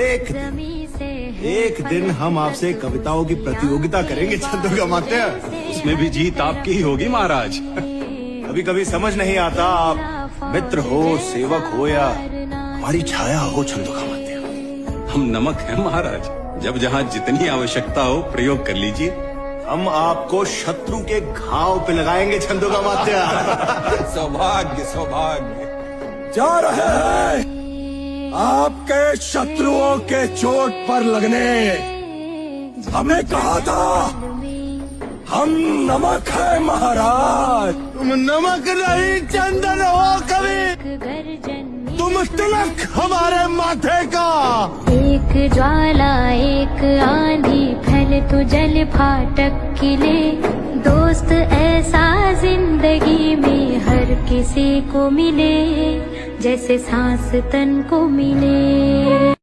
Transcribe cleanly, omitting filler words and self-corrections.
एक दिन हम आपसे कविताओं की प्रतियोगिता करेंगे चंद्रमात्य। उसमें भी जीत आपकी ही होगी महाराज। कभी कभी समझ नहीं आता, आप मित्र हो, सेवक हो या हमारी छाया हो चंद्रमात्य। हम नमक हैं महाराज, जब जहाँ जितनी आवश्यकता हो प्रयोग कर लीजिए। हम आपको शत्रु के घाव पे लगाएंगे चंद्रमात्य। सौभाग्य सौभाग्य। जा रहे हैं आपके शत्रुओं के चोट पर लगने। हमें कहा था हम नमक है महाराज। तुम नमक नहीं चंदन हो कभी, तुम तिलक हमारे माथे का। एक ज्वाला एक आंधी फैले तो जल फाटक किले। दोस्त ऐसा जिंदगी में हर किसी को मिले, जैसे सांस तन को मिले।